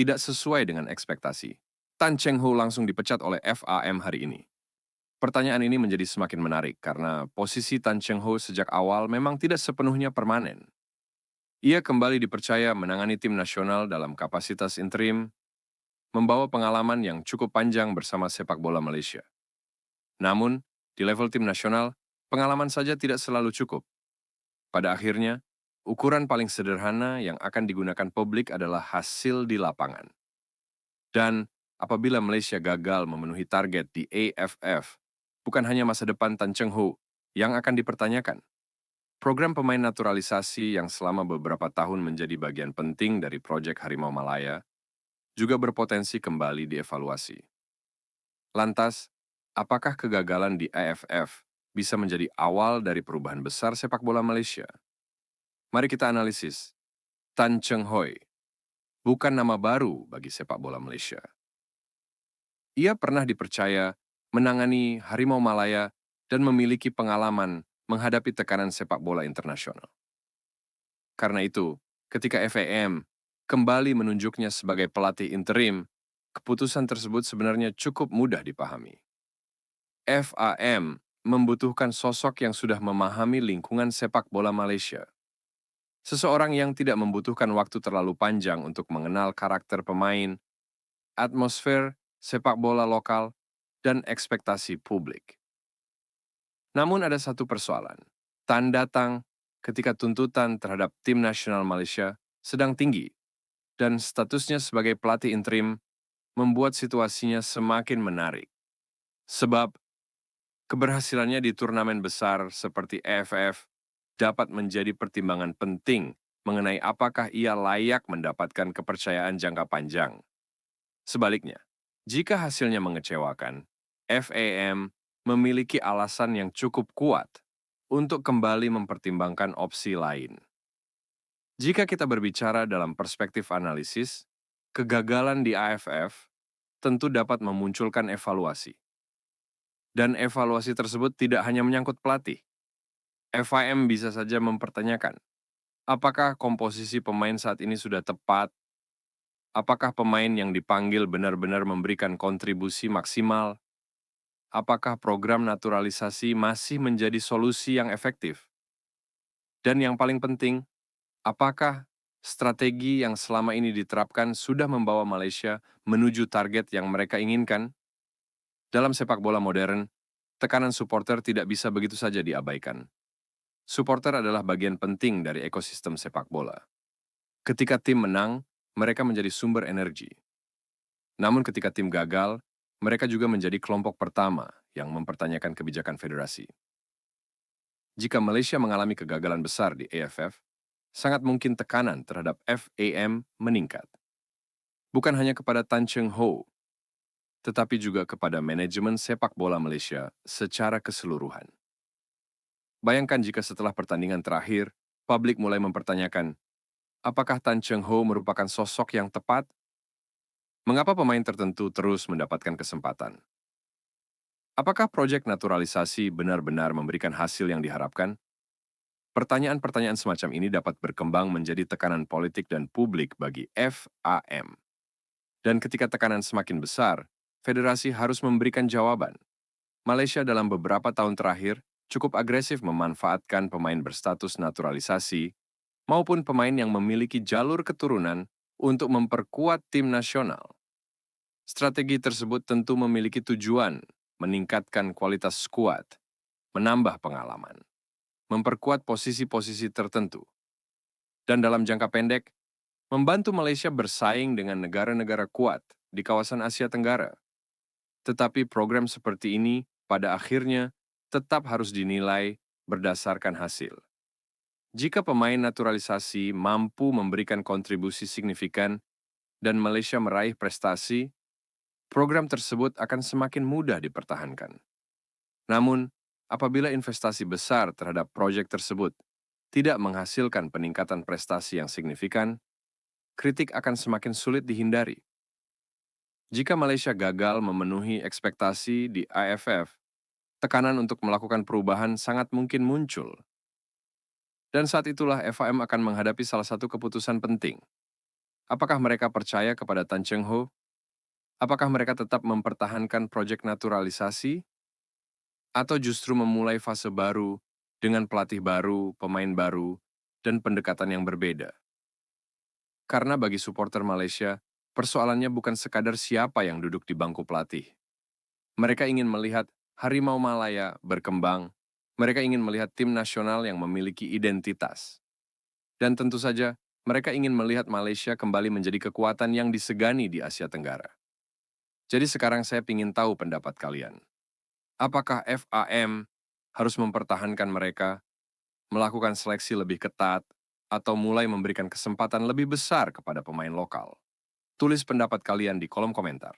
tidak sesuai dengan ekspektasi. Tan Cheng Ho langsung dipecat oleh FAM hari ini. Pertanyaan ini menjadi semakin menarik karena posisi Tan Cheng Ho sejak awal memang tidak sepenuhnya permanen. Ia kembali dipercaya menangani tim nasional dalam kapasitas interim, membawa pengalaman yang cukup panjang bersama sepak bola Malaysia. Namun, di level tim nasional, pengalaman saja tidak selalu cukup. Pada akhirnya, ukuran paling sederhana yang akan digunakan publik adalah hasil di lapangan. Dan apabila Malaysia gagal memenuhi target di AFF, bukan hanya masa depan Tan Cheng Ho yang akan dipertanyakan. Program pemain naturalisasi yang selama beberapa tahun menjadi bagian penting dari proyek Harimau Malaya juga berpotensi kembali dievaluasi. Lantas, apakah kegagalan di AFF bisa menjadi awal dari perubahan besar sepak bola Malaysia? Mari kita analisis. Tan Cheng Hoi bukan nama baru bagi sepak bola Malaysia. Ia pernah dipercaya menangani Harimau Malaya dan memiliki pengalaman menghadapi tekanan sepak bola internasional. Karena itu, ketika FAM kembali menunjuknya sebagai pelatih interim, keputusan tersebut sebenarnya cukup mudah dipahami. FAM membutuhkan sosok yang sudah memahami lingkungan sepak bola Malaysia. Seseorang yang tidak membutuhkan waktu terlalu panjang untuk mengenal karakter pemain, atmosfer sepak bola lokal, dan ekspektasi publik. Namun ada satu persoalan. Tan datang ketika tuntutan terhadap tim nasional Malaysia sedang tinggi dan statusnya sebagai pelatih interim membuat situasinya semakin menarik. Sebab keberhasilannya di turnamen besar seperti AFF dapat menjadi pertimbangan penting mengenai apakah ia layak mendapatkan kepercayaan jangka panjang. Sebaliknya, jika hasilnya mengecewakan, FAM memiliki alasan yang cukup kuat untuk kembali mempertimbangkan opsi lain. Jika kita berbicara dalam perspektif analisis, kegagalan di AFF tentu dapat memunculkan evaluasi. Dan evaluasi tersebut tidak hanya menyangkut pelatih. FIM bisa saja mempertanyakan, apakah komposisi pemain saat ini sudah tepat? Apakah pemain yang dipanggil benar-benar memberikan kontribusi maksimal? Apakah program naturalisasi masih menjadi solusi yang efektif? Dan yang paling penting, apakah strategi yang selama ini diterapkan sudah membawa Malaysia menuju target yang mereka inginkan? Dalam sepak bola modern, tekanan supporter tidak bisa begitu saja diabaikan. Supporter adalah bagian penting dari ekosistem sepak bola. Ketika tim menang, mereka menjadi sumber energi. Namun ketika tim gagal, mereka juga menjadi kelompok pertama yang mempertanyakan kebijakan federasi. Jika Malaysia mengalami kegagalan besar di AFF, sangat mungkin tekanan terhadap FAM meningkat. Bukan hanya kepada Tan Cheng Ho, tetapi juga kepada manajemen sepak bola Malaysia secara keseluruhan. Bayangkan jika setelah pertandingan terakhir, publik mulai mempertanyakan, apakah Tan Cheng Ho merupakan sosok yang tepat? Mengapa pemain tertentu terus mendapatkan kesempatan? Apakah proyek naturalisasi benar-benar memberikan hasil yang diharapkan? Pertanyaan-pertanyaan semacam ini dapat berkembang menjadi tekanan politik dan publik bagi FAM. Dan ketika tekanan semakin besar, federasi harus memberikan jawaban. Malaysia dalam beberapa tahun terakhir cukup agresif memanfaatkan pemain berstatus naturalisasi maupun pemain yang memiliki jalur keturunan untuk memperkuat tim nasional. Strategi tersebut tentu memiliki tujuan meningkatkan kualitas skuad, menambah pengalaman, memperkuat posisi-posisi tertentu, dan dalam jangka pendek, membantu Malaysia bersaing dengan negara-negara kuat di kawasan Asia Tenggara. Tetapi program seperti ini pada akhirnya tetap harus dinilai berdasarkan hasil. Jika pemain naturalisasi mampu memberikan kontribusi signifikan dan Malaysia meraih prestasi, program tersebut akan semakin mudah dipertahankan. Namun, apabila investasi besar terhadap proyek tersebut tidak menghasilkan peningkatan prestasi yang signifikan, kritik akan semakin sulit dihindari. Jika Malaysia gagal memenuhi ekspektasi di AFF, tekanan untuk melakukan perubahan sangat mungkin muncul. Dan saat itulah FAM akan menghadapi salah satu keputusan penting. Apakah mereka percaya kepada Tan Cheng Ho? Apakah mereka tetap mempertahankan proyek naturalisasi? Atau justru memulai fase baru dengan pelatih baru, pemain baru, dan pendekatan yang berbeda? Karena bagi supporter Malaysia, persoalannya bukan sekadar siapa yang duduk di bangku pelatih. Mereka ingin melihat Harimau Malaya berkembang. Mereka ingin melihat tim nasional yang memiliki identitas. Dan tentu saja, mereka ingin melihat Malaysia kembali menjadi kekuatan yang disegani di Asia Tenggara. Jadi sekarang saya ingin tahu pendapat kalian. Apakah FAM harus mempertahankan mereka, melakukan seleksi lebih ketat, atau mulai memberikan kesempatan lebih besar kepada pemain lokal? Tulis pendapat kalian di kolom komentar.